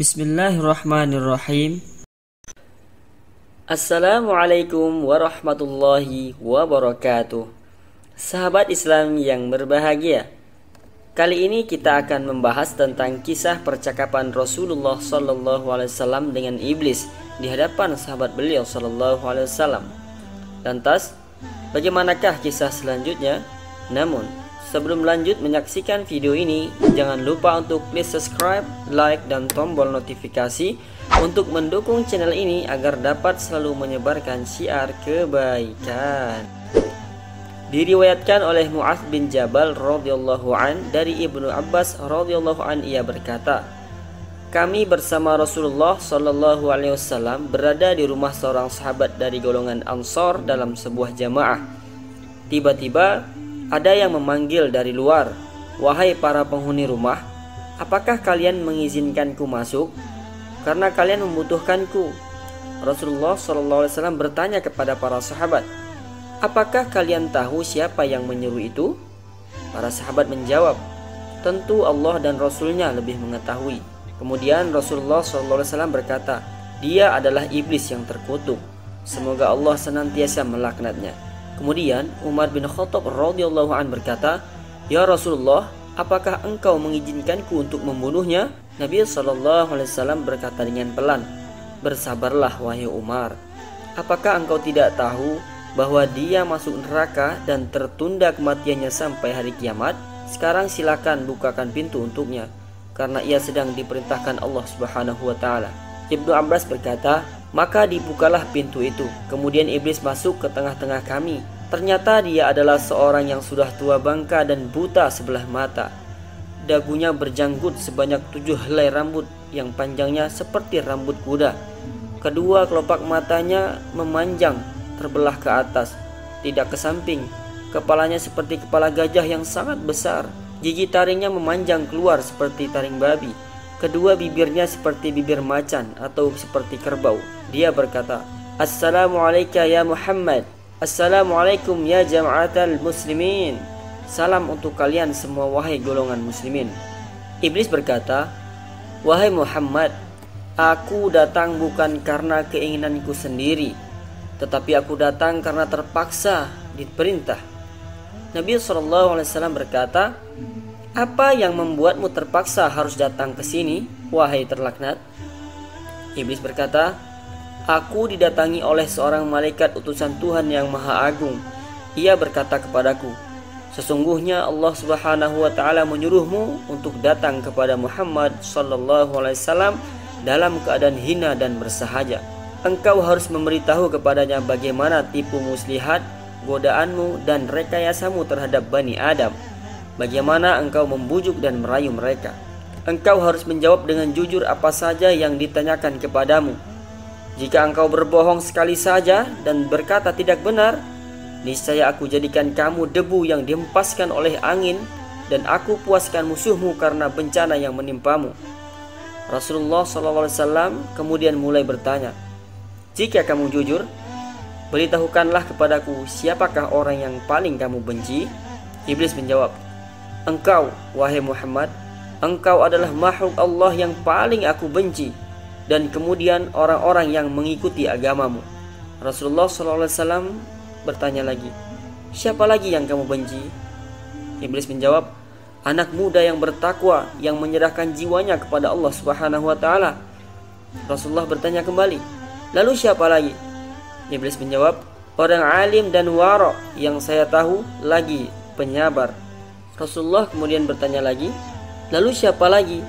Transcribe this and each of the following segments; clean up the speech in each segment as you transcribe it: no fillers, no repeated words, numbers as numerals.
Bismillahirrahmanirrahim. Assalamualaikum warahmatullahi wabarakatuh. Sahabat Islam yang berbahagia, kali ini kita akan membahas tentang kisah percakapan Rasulullah SAW dengan iblis di hadapan sahabat beliau SAW. Lantas, bagaimanakah kisah selanjutnya? Namun, sebelum lanjut menyaksikan video ini, jangan lupa untuk klik subscribe, like, dan tombol notifikasi untuk mendukung channel ini agar dapat selalu menyebarkan syiar kebaikan. Diriwayatkan oleh Mu'adz bin Jabal radhiyallahu an dari Ibnu Abbas radhiyallahu an, ia berkata, kami bersama Rasulullah sallallahu alaihi wasallam berada di rumah seorang sahabat dari golongan Ansor dalam sebuah jamaah. Tiba-tiba ada yang memanggil dari luar, wahai para penghuni rumah, apakah kalian mengizinkanku masuk? Karena kalian membutuhkanku. Rasulullah sallallahu alaihi wasallam bertanya kepada para sahabat, apakah kalian tahu siapa yang menyuruh itu? Para sahabat menjawab, tentu Allah dan Rasulnya lebih mengetahui. Kemudian Rasulullah SAW berkata, dia adalah iblis yang terkutuk. Semoga Allah senantiasa melaknatnya. Kemudian Umar bin Khattab radhiyallahu an berkata, ya Rasulullah, apakah engkau mengizinkanku untuk membunuhnya? Nabi SAW berkata dengan pelan, bersabarlah wahai Umar. Apakah engkau tidak tahu bahwa dia masuk neraka dan tertunda kematiannya sampai hari kiamat? Sekarang silakan bukakan pintu untuknya, karena ia sedang diperintahkan Allah Subhanahu wa taala. Ibnu Abbas berkata, maka dibukalah pintu itu. Kemudian iblis masuk ke tengah-tengah kami. Ternyata dia adalah seorang yang sudah tua bangka dan buta sebelah mata. Dagunya berjanggut sebanyak 7 helai rambut yang panjangnya seperti rambut kuda. Kedua kelopak matanya memanjang terbelah ke atas, tidak ke samping. Kepalanya seperti kepala gajah yang sangat besar. Gigi taringnya memanjang keluar seperti taring babi. Kedua bibirnya seperti bibir macan atau seperti kerbau. Dia berkata, Assalamualaikum ya Muhammad. Assalamualaikum ya jama'atal muslimin. Salam untuk kalian semua wahai golongan muslimin. Iblis berkata, wahai Muhammad, aku datang bukan karena keinginanku sendiri, tetapi aku datang karena terpaksa diperintah. Nabi SAW berkata, apa yang membuatmu terpaksa harus datang ke sini, wahai terlaknat? Iblis berkata, aku didatangi oleh seorang malaikat utusan Tuhan yang Maha Agung. Ia berkata kepadaku, sesungguhnya Allah Subhanahu wa taala menyuruhmu untuk datang kepada Muhammad sallallahu alaihi wasallam dalam keadaan hina dan bersahaja. Engkau harus memberitahu kepadanya bagaimana tipu muslihat, godaanmu dan rekayasamu terhadap Bani Adam. Bagaimana engkau membujuk dan merayu mereka. Engkau harus menjawab dengan jujur apa saja yang ditanyakan kepadamu. Jika engkau berbohong sekali saja dan berkata tidak benar, niscaya aku jadikan kamu debu yang dihempaskan oleh angin, dan aku puaskan musuhmu karena bencana yang menimpamu. Rasulullah SAW kemudian mulai bertanya, jika kamu jujur, beritahukanlah kepadaku siapakah orang yang paling kamu benci? Iblis menjawab, engkau wahai Muhammad, engkau adalah makhluk Allah yang paling aku benci, dan kemudian orang-orang yang mengikuti agamamu. Rasulullah SAW bertanya lagi, siapa lagi yang kamu benci? Iblis menjawab, anak muda yang bertakwa yang menyerahkan jiwanya kepada Allah Subhanahu wa taala. Rasulullah bertanya kembali, lalu siapa lagi? Iblis menjawab, orang alim dan wara yang saya tahu lagi penyabar. Rasulullah kemudian bertanya lagi, lalu siapa lagi?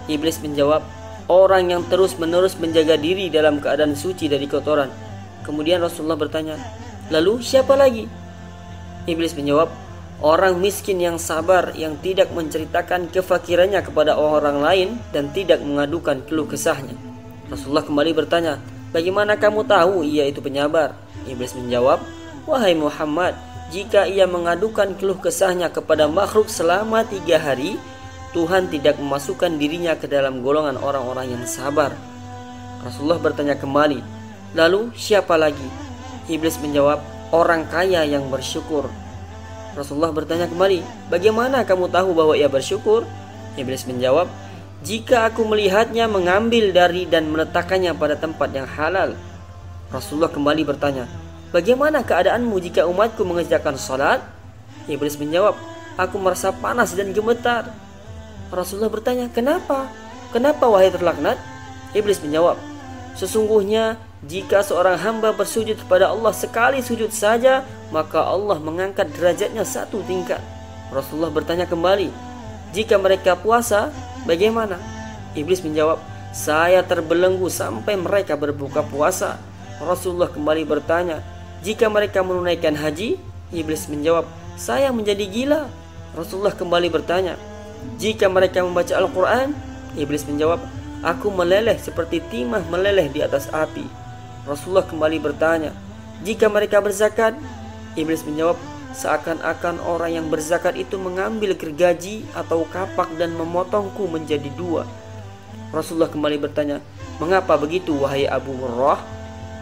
Iblis menjawab, orang yang terus-menerus menjaga diri dalam keadaan suci dari kotoran. Kemudian Rasulullah bertanya, lalu siapa lagi? Iblis menjawab, orang miskin yang sabar yang tidak menceritakan kefakirannya kepada orang lain dan tidak mengadukan keluh kesahnya. Rasulullah kembali bertanya, bagaimana kamu tahu ia itu penyabar? Iblis menjawab, wahai Muhammad, jika ia mengadukan keluh kesahnya kepada makhluk selama 3 hari, Tuhan tidak memasukkan dirinya ke dalam golongan orang-orang yang sabar. Rasulullah bertanya kembali, lalu siapa lagi? Iblis menjawab, orang kaya yang bersyukur. Rasulullah bertanya kembali, bagaimana kamu tahu bahwa ia bersyukur? Iblis menjawab, jika aku melihatnya mengambil dari dan meletakkannya pada tempat yang halal. Rasulullah kembali bertanya, bagaimana keadaanmu jika umatku mengerjakan salat? Iblis menjawab, aku merasa panas dan gemetar. Rasulullah bertanya, kenapa? Kenapa wahai terlaknat? Iblis menjawab, sesungguhnya jika seorang hamba bersujud kepada Allah sekali sujud saja, maka Allah mengangkat derajatnya 1 tingkat. Rasulullah bertanya kembali, jika mereka puasa, bagaimana? Iblis menjawab, saya terbelenggu sampai mereka berbuka puasa. Rasulullah kembali bertanya, jika mereka menunaikan haji? Iblis menjawab, saya menjadi gila. Rasulullah kembali bertanya, jika mereka membaca Al-Quran? Iblis menjawab, aku meleleh seperti timah meleleh di atas api. Rasulullah kembali bertanya, jika mereka berzakat? Iblis menjawab, seakan-akan orang yang berzakat itu mengambil gergaji atau kapak dan memotongku menjadi 2. Rasulullah kembali bertanya, mengapa begitu wahai Abu Hurairah?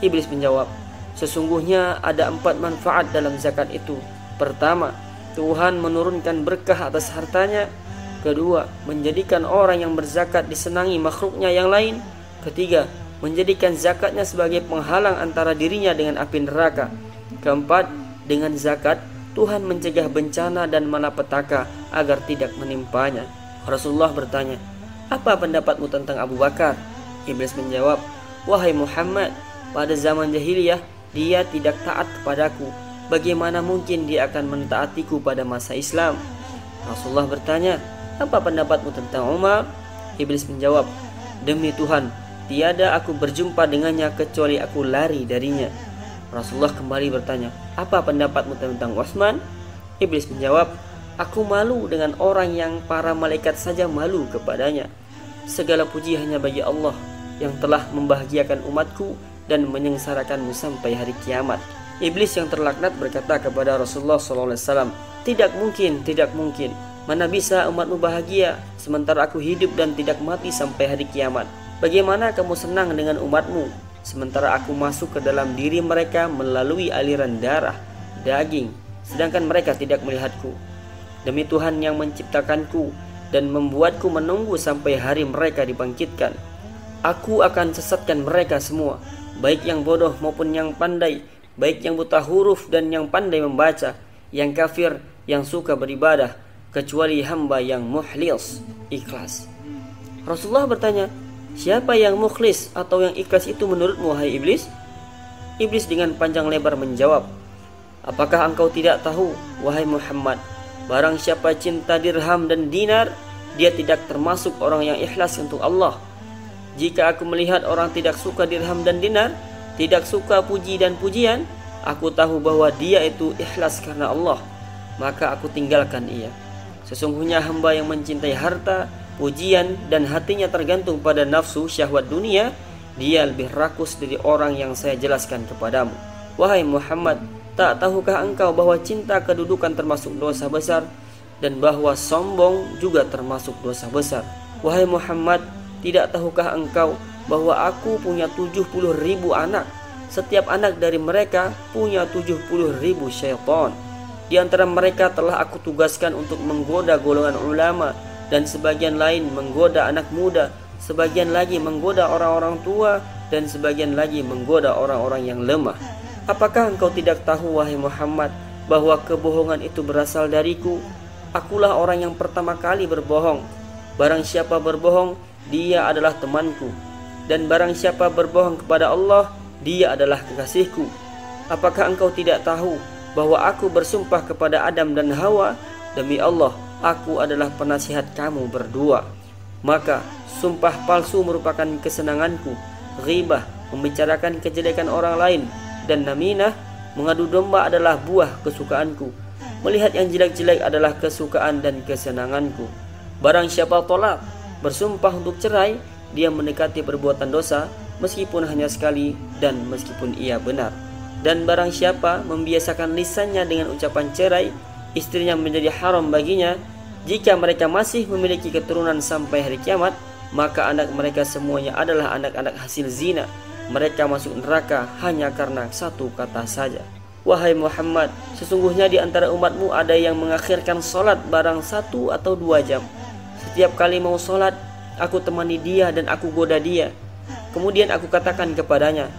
Iblis menjawab, sesungguhnya ada 4 manfaat dalam zakat itu. Pertama, Tuhan menurunkan berkah atas hartanya. Kedua, menjadikan orang yang berzakat disenangi makhluknya yang lain. Ketiga, menjadikan zakatnya sebagai penghalang antara dirinya dengan api neraka. Keempat, dengan zakat Tuhan mencegah bencana dan malapetaka agar tidak menimpanya. Rasulullah bertanya, apa pendapatmu tentang Abu Bakar? Iblis menjawab, wahai Muhammad, pada zaman jahiliyah dia tidak taat kepadaku. Bagaimana mungkin dia akan mentaatiku pada masa Islam? Rasulullah bertanya, apa pendapatmu tentang Umar? Iblis menjawab, demi Tuhan, tiada aku berjumpa dengannya kecuali aku lari darinya. Rasulullah kembali bertanya, apa pendapatmu tentang Utsman? Iblis menjawab, aku malu dengan orang yang para malaikat saja malu kepadanya. Segala puji hanya bagi Allah yang telah membahagiakan umatku dan menyengsarakanmu sampai hari kiamat. Iblis yang terlaknat berkata kepada Rasulullah SAW, tidak mungkin. Mana bisa umatmu bahagia sementara aku hidup dan tidak mati sampai hari kiamat? Bagaimana kamu senang dengan umatmu sementara aku masuk ke dalam diri mereka melalui aliran darah, daging, sedangkan mereka tidak melihatku? Demi Tuhan yang menciptakanku dan membuatku menunggu sampai hari mereka dibangkitkan, aku akan sesatkan mereka semua, baik yang bodoh maupun yang pandai, baik yang buta huruf dan yang pandai membaca, yang kafir, yang suka beribadah, kecuali hamba yang mukhlis, ikhlas. Rasulullah bertanya, siapa yang mukhlis atau yang ikhlas itu menurutmu wahai Iblis? Iblis dengan panjang lebar menjawab, apakah engkau tidak tahu wahai Muhammad, barang siapa cinta dirham dan dinar, dia tidak termasuk orang yang ikhlas untuk Allah. Jika aku melihat orang tidak suka dirham dan dinar, tidak suka puji dan pujian, aku tahu bahwa dia itu ikhlas karena Allah, maka aku tinggalkan ia. Sesungguhnya hamba yang mencintai harta, pujian, dan hatinya tergantung pada nafsu syahwat dunia, dia lebih rakus dari orang yang saya jelaskan kepadamu. Wahai Muhammad, tak tahukah engkau bahwa cinta kedudukan termasuk dosa besar, dan bahwa sombong juga termasuk dosa besar? Wahai Muhammad, tidak tahukah engkau bahwa aku punya 70.000 anak? Setiap anak dari mereka punya 70.000 syaitan. Di antara mereka telah aku tugaskan untuk menggoda golongan ulama, dan sebagian lain menggoda anak muda, sebagian lagi menggoda orang-orang tua, dan sebagian lagi menggoda orang-orang yang lemah. Apakah engkau tidak tahu wahai Muhammad bahwa kebohongan itu berasal dariku? Akulah orang yang pertama kali berbohong. Barang siapa berbohong, dia adalah temanku, dan barang siapa berbohong kepada Allah, dia adalah kekasihku. Apakah engkau tidak tahu bahwa aku bersumpah kepada Adam dan Hawa, demi Allah, aku adalah penasihat kamu berdua. Maka sumpah palsu merupakan kesenanganku. Ghibah, membicarakan kejelekan orang lain, dan naminah, mengadu domba adalah buah kesukaanku. Melihat yang jelek-jelek adalah kesukaan dan kesenanganku. Barang siapa tolak, bersumpah untuk cerai, dia mendekati perbuatan dosa, meskipun hanya sekali dan meskipun ia benar. Dan barang siapa membiasakan lisannya dengan ucapan cerai, istrinya menjadi haram baginya. Jika mereka masih memiliki keturunan sampai hari kiamat, maka anak mereka semuanya adalah anak-anak hasil zina. Mereka masuk neraka hanya karena satu kata saja. Wahai Muhammad, sesungguhnya di antara umatmu ada yang mengakhirkan sholat barang 1 atau 2 jam. Setiap kali mau sholat, Aku temani dia dan aku goda dia. Kemudian aku katakan kepadanya,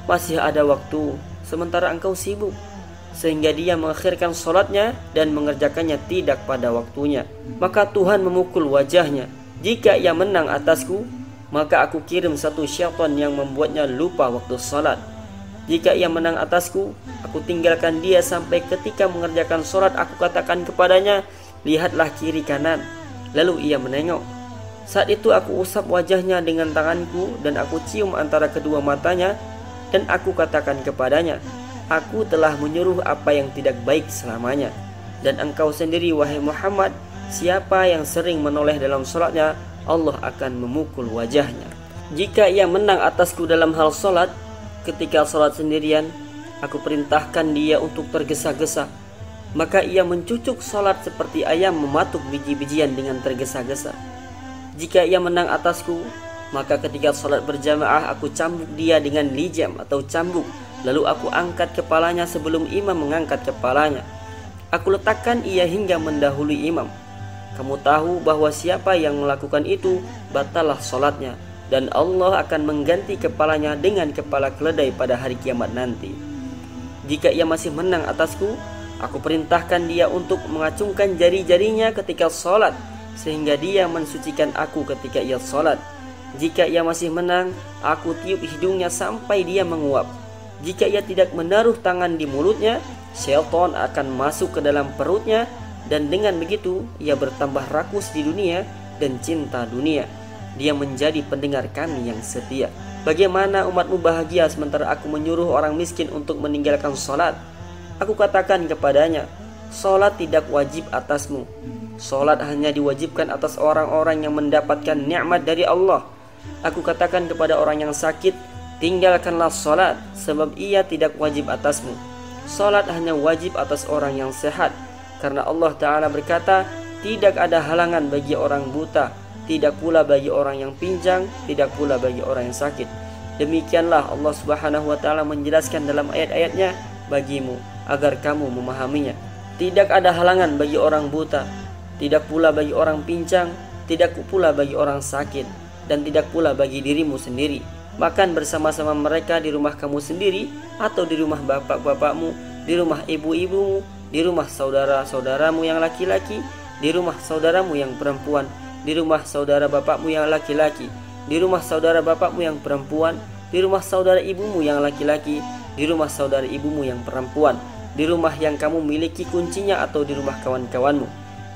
masih ada waktu, sementara engkau sibuk. Sehingga dia mengakhirkan sholatnya dan mengerjakannya tidak pada waktunya. Maka Tuhan memukul wajahnya. Jika ia menang atasku, maka aku kirim satu syaitan yang membuatnya lupa waktu sholat. Jika ia menang atasku, aku tinggalkan dia sampai ketika mengerjakan sholat. Aku katakan kepadanya, lihatlah kiri kanan. Lalu ia menengok. Saat itu aku usap wajahnya dengan tanganku dan aku cium antara kedua matanya. Dan aku katakan kepadanya, aku telah menyuruh apa yang tidak baik selamanya. Dan engkau sendiri wahai Muhammad, siapa yang sering menoleh dalam sholatnya, Allah akan memukul wajahnya. Jika ia menang atasku dalam hal sholat, ketika sholat sendirian, aku perintahkan dia untuk tergesa-gesa. Maka ia mencucuk sholat seperti ayam mematuk biji-bijian dengan tergesa-gesa. Jika ia menang atasku, maka ketika sholat berjamaah aku cambuk dia dengan lijam atau cambuk. Lalu aku angkat kepalanya sebelum imam mengangkat kepalanya. Aku letakkan ia hingga mendahului imam. Kamu tahu bahwa siapa yang melakukan itu, batalah sholatnya. Dan Allah akan mengganti kepalanya dengan kepala keledai pada hari kiamat nanti. Jika ia masih menang atasku, aku perintahkan dia untuk mengacungkan jari-jarinya ketika sholat, sehingga dia mensucikan aku ketika ia sholat. Jika ia masih menang, aku tiup hidungnya sampai dia menguap. Jika ia tidak menaruh tangan di mulutnya, syaitan akan masuk ke dalam perutnya. Dan dengan begitu, ia bertambah rakus di dunia dan cinta dunia. Dia menjadi pendengar kami yang setia. Bagaimana umatmu bahagia sementara aku menyuruh orang miskin untuk meninggalkan sholat? Aku katakan kepadanya, sholat tidak wajib atasmu. Sholat hanya diwajibkan atas orang-orang yang mendapatkan nikmat dari Allah. Aku katakan kepada orang yang sakit, tinggalkanlah sholat, sebab ia tidak wajib atasmu. Sholat hanya wajib atas orang yang sehat, karena Allah Ta'ala berkata, tidak ada halangan bagi orang buta, tidak pula bagi orang yang pincang, tidak pula bagi orang yang sakit. Demikianlah Allah Subhanahu wa Ta'ala menjelaskan dalam ayat-ayatnya bagimu, agar kamu memahaminya. Tidak ada halangan bagi orang buta, tidak pula bagi orang pincang, tidak pula bagi orang sakit, dan tidak pula bagi dirimu sendiri. Makan bersama-sama mereka di rumah kamu sendiri, atau di rumah bapak-bapakmu, di rumah ibu-ibumu, di rumah saudara-saudaramu yang laki-laki, di rumah saudaramu yang perempuan, di rumah saudara bapakmu yang laki-laki, di rumah saudara bapakmu yang perempuan, di rumah saudara ibumu yang laki-laki, di rumah saudara ibumu yang perempuan, di rumah yang kamu miliki kuncinya, atau di rumah kawan-kawanmu.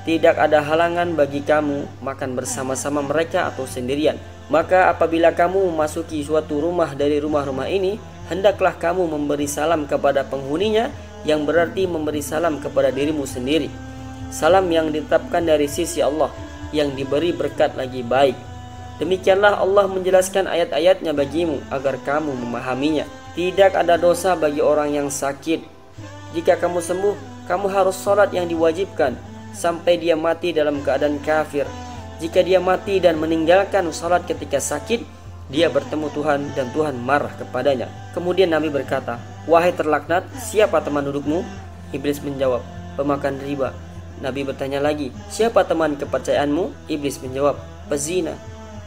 Tidak ada halangan bagi kamu makan bersama-sama mereka atau sendirian. Maka apabila kamu memasuki suatu rumah dari rumah-rumah ini, hendaklah kamu memberi salam kepada penghuninya, yang berarti memberi salam kepada dirimu sendiri. Salam yang ditetapkan dari sisi Allah, yang diberi berkat lagi baik. Demikianlah Allah menjelaskan ayat-ayatnya bagimu, agar kamu memahaminya. Tidak ada dosa bagi orang yang sakit. Jika kamu sembuh, kamu harus sholat yang diwajibkan sampai dia mati dalam keadaan kafir. Jika dia mati dan meninggalkan sholat ketika sakit, dia bertemu Tuhan dan Tuhan marah kepadanya. Kemudian Nabi berkata, wahai terlaknat, siapa teman dudukmu? Iblis menjawab, pemakan riba. Nabi bertanya lagi, siapa teman kepercayaanmu? Iblis menjawab, pezina.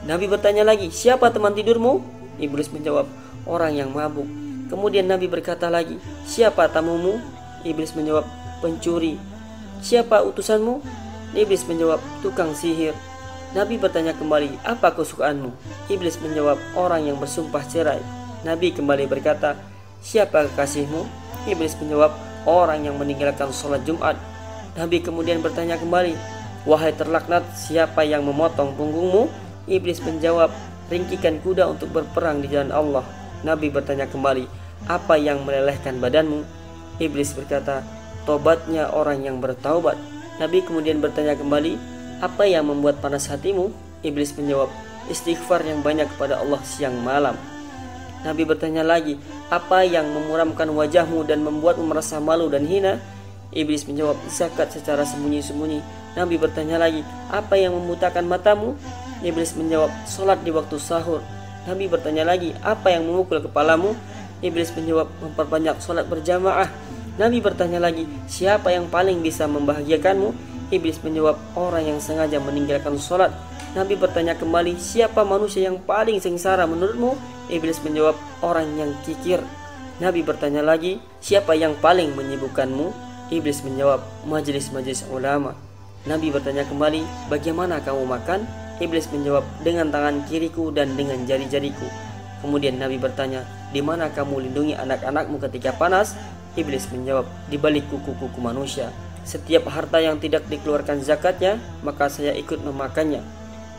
Nabi bertanya lagi, siapa teman tidurmu? Iblis menjawab, orang yang mabuk. Kemudian Nabi berkata lagi, siapa tamumu? Iblis menjawab, pencuri. Siapa utusanmu? Iblis menjawab, tukang sihir. Nabi bertanya kembali, apa kesukaanmu? Iblis menjawab, orang yang bersumpah cerai. Nabi kembali berkata, siapa kekasihmu? Iblis menjawab, orang yang meninggalkan sholat Jumat. Nabi kemudian bertanya kembali, wahai terlaknat, siapa yang memotong punggungmu? Iblis menjawab, ringkikan kuda untuk berperang di jalan Allah. Nabi bertanya kembali, apa yang melelehkan badanmu? Iblis berkata, tobatnya orang yang bertaubat. Nabi kemudian bertanya kembali, apa yang membuat panas hatimu? Iblis menjawab, istighfar yang banyak kepada Allah siang malam. Nabi bertanya lagi, apa yang memuramkan wajahmu dan membuatmu merasa malu dan hina? Iblis menjawab, zakat secara sembunyi-sembunyi. Nabi bertanya lagi, apa yang membutakan matamu? Iblis menjawab, sholat di waktu sahur. Nabi bertanya lagi, apa yang memukul kepalamu? Iblis menjawab, memperbanyak sholat berjamaah. Nabi bertanya lagi, siapa yang paling bisa membahagiakanmu? Iblis menjawab, orang yang sengaja meninggalkan sholat. Nabi bertanya kembali, siapa manusia yang paling sengsara menurutmu? Iblis menjawab, orang yang kikir. Nabi bertanya lagi, siapa yang paling menyibukkanmu? Iblis menjawab, majelis-majelis ulama. Nabi bertanya kembali, bagaimana kamu makan? Iblis menjawab, dengan tangan kiriku dan dengan jari-jariku. Kemudian Nabi bertanya, di mana kamu lindungi anak-anakmu ketika panas? Iblis menjawab, di balik kuku-kuku manusia. Setiap harta yang tidak dikeluarkan zakatnya, maka saya ikut memakannya.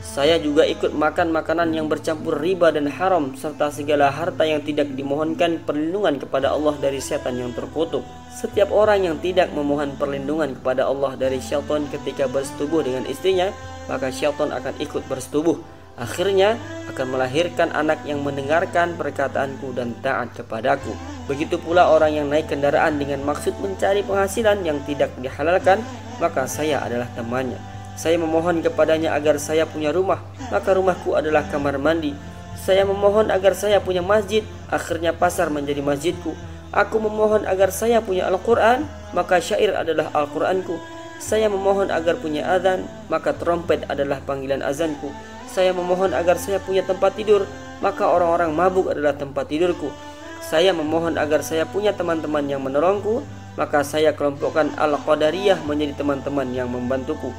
Saya juga ikut makan makanan yang bercampur riba dan haram, serta segala harta yang tidak dimohonkan perlindungan kepada Allah dari setan yang terkutuk. Setiap orang yang tidak memohon perlindungan kepada Allah dari syaitan ketika bersetubuh dengan istrinya, maka syaitan akan ikut bersetubuh. Akhirnya akan melahirkan anak yang mendengarkan perkataanku dan taat kepadaku. Begitu pula orang yang naik kendaraan dengan maksud mencari penghasilan yang tidak dihalalkan, maka saya adalah temannya. Saya memohon kepadanya agar saya punya rumah, maka rumahku adalah kamar mandi. Saya memohon agar saya punya masjid, akhirnya pasar menjadi masjidku. Aku memohon agar saya punya Al-Quran, maka syair adalah Al-Quranku. Saya memohon agar punya azan, maka trompet adalah panggilan azanku. Saya memohon agar saya punya tempat tidur, maka orang-orang mabuk adalah tempat tidurku. Saya memohon agar saya punya teman-teman yang menolongku, maka saya kelompokkan Al-Qadariyah menjadi teman-teman yang membantuku.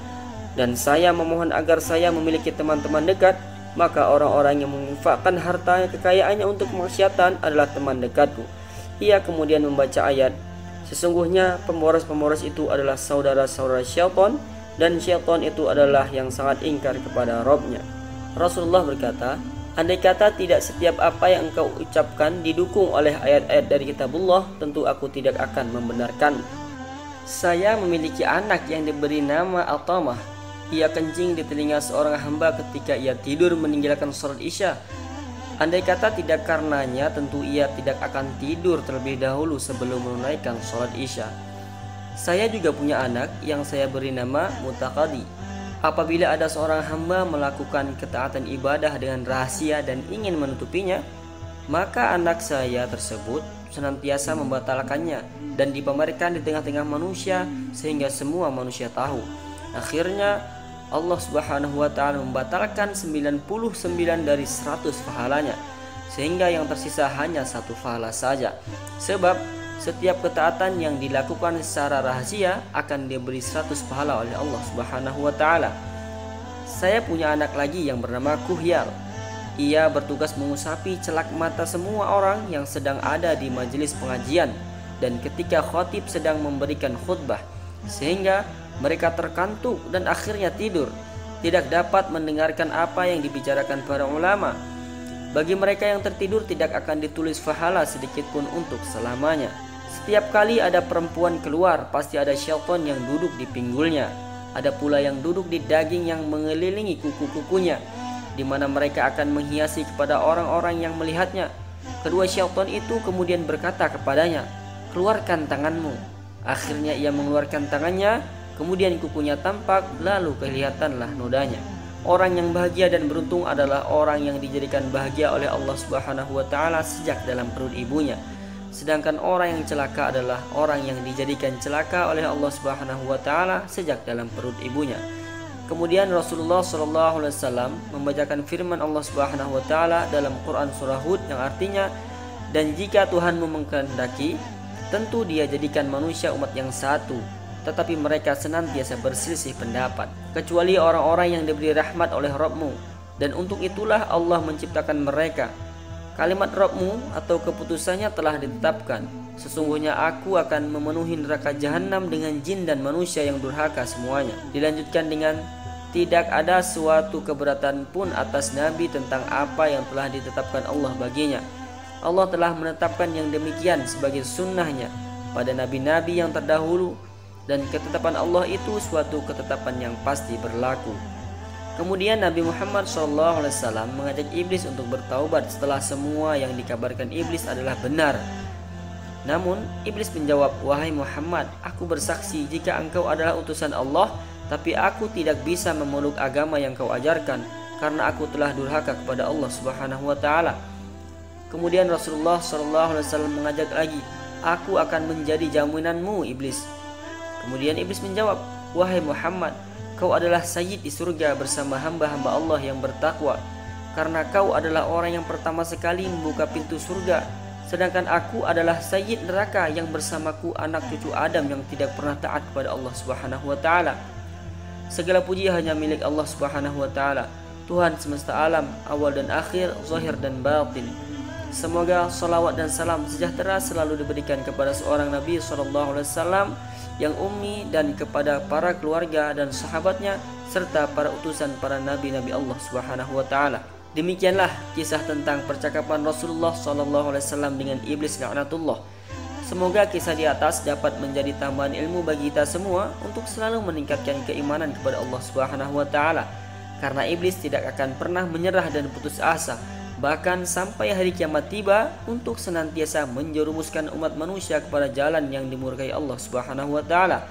Dan saya memohon agar saya memiliki teman-teman dekat, maka orang-orang yang menginfakkan harta kekayaannya untuk kemaksiatan adalah teman dekatku. Ia kemudian membaca ayat, sesungguhnya pemboros-pemboros itu adalah saudara-saudara syaitan, dan syaitan itu adalah yang sangat ingkar kepada Rabb-nya. Rasulullah berkata, andai kata tidak setiap apa yang engkau ucapkan didukung oleh ayat-ayat dari kitabullah, tentu aku tidak akan membenarkan. Saya memiliki anak yang diberi nama Atamah. Ia kencing di telinga seorang hamba ketika ia tidur meninggalkan sholat isya. Andai kata tidak karenanya, tentu ia tidak akan tidur terlebih dahulu sebelum menunaikan sholat isya. Saya juga punya anak yang saya beri nama Mutaqadi. Apabila ada seorang hamba melakukan ketaatan ibadah dengan rahasia dan ingin menutupinya, maka anak saya tersebut senantiasa membatalkannya dan dipamerkan di tengah-tengah manusia sehingga semua manusia tahu. Akhirnya Allah Subhanahu wa ta'ala membatalkan 99 dari 100 pahalanya, sehingga yang tersisa hanya 1 pahala saja. Sebab setiap ketaatan yang dilakukan secara rahasia akan diberi 100 pahala oleh Allah Subhanahu wa ta'ala. Saya punya anak lagi yang bernama Kuhyal. Ia bertugas mengusapi celak mata semua orang yang sedang ada di majelis pengajian dan ketika khatib sedang memberikan khutbah, sehingga mereka terkantuk dan akhirnya tidur, tidak dapat mendengarkan apa yang dibicarakan para ulama. Bagi mereka yang tertidur tidak akan ditulis pahala sedikit pun untuk selamanya. Setiap kali ada perempuan keluar, pasti ada syaitan yang duduk di pinggulnya. Ada pula yang duduk di daging yang mengelilingi kuku-kukunya, di mana mereka akan menghiasi kepada orang-orang yang melihatnya. Kedua syaitan itu kemudian berkata kepadanya, keluarkan tanganmu. Akhirnya ia mengeluarkan tangannya, kemudian kukunya tampak, lalu kelihatanlah nodanya. Orang yang bahagia dan beruntung adalah orang yang dijadikan bahagia oleh Allah Subhanahu wa ta'ala sejak dalam perut ibunya. Sedangkan orang yang celaka adalah orang yang dijadikan celaka oleh Allah Subhanahu wa ta'ala sejak dalam perut ibunya. Kemudian Rasulullah SAW membacakan firman Allah Subhanahu wa ta'ala dalam Quran surah Hud yang artinya, dan jika Tuhanmu mengkehendaki, tentu Dia jadikan manusia umat yang satu, tetapi mereka senantiasa berselisih pendapat, kecuali orang-orang yang diberi rahmat oleh Rabb-Mu, dan untuk itulah Allah menciptakan mereka. Kalimat Rabb-Mu atau keputusannya telah ditetapkan. Sesungguhnya aku akan memenuhi neraka jahanam dengan jin dan manusia yang durhaka semuanya. Dilanjutkan dengan, tidak ada suatu keberatan pun atas Nabi tentang apa yang telah ditetapkan Allah baginya. Allah telah menetapkan yang demikian sebagai sunnahnya pada nabi-nabi yang terdahulu, dan ketetapan Allah itu suatu ketetapan yang pasti berlaku. Kemudian Nabi Muhammad SAW mengajak iblis untuk bertaubat setelah semua yang dikabarkan iblis adalah benar. Namun iblis menjawab, wahai Muhammad, aku bersaksi jika engkau adalah utusan Allah, tapi aku tidak bisa memeluk agama yang kau ajarkan karena aku telah durhaka kepada Allah Subhanahu wa ta'ala. Kemudian Rasulullah SAW mengajak lagi, aku akan menjadi jaminanmu iblis. Kemudian iblis menjawab, wahai Muhammad, kau adalah sayyid di surga bersama hamba-hamba Allah yang bertakwa, karena kau adalah orang yang pertama sekali membuka pintu surga, sedangkan aku adalah sayyid neraka yang bersamaku anak cucu Adam yang tidak pernah taat kepada Allah Subhanahu wa taala. Segala puji hanya milik Allah Subhanahu wa taala, Tuhan semesta alam, awal dan akhir, zahir dan batin. Semoga salawat dan salam sejahtera selalu diberikan kepada seorang Nabi SAW yang ummi, dan kepada para keluarga dan sahabatnya, serta para utusan para nabi-nabi Allah Subhanahu wa taala. Demikianlah kisah tentang percakapan Rasulullah SAW dengan iblis laknatullah. Semoga kisah di atas dapat menjadi tambahan ilmu bagi kita semua untuk selalu meningkatkan keimanan kepada Allah Subhanahu wa taala. Karena iblis tidak akan pernah menyerah dan putus asa, bahkan sampai hari kiamat tiba, untuk senantiasa menjerumuskan umat manusia kepada jalan yang dimurkai Allah Subhanahu wa taala.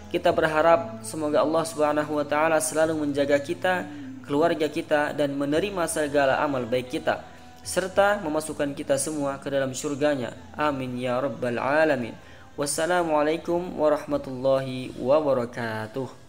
Kita berharap semoga Allah Subhanahu wa taala selalu menjaga kita, keluarga kita, dan menerima segala amal baik kita, serta memasukkan kita semua ke dalam surganya. Amin ya rabbal alamin. Wassalamualaikum warahmatullahi wabarakatuh.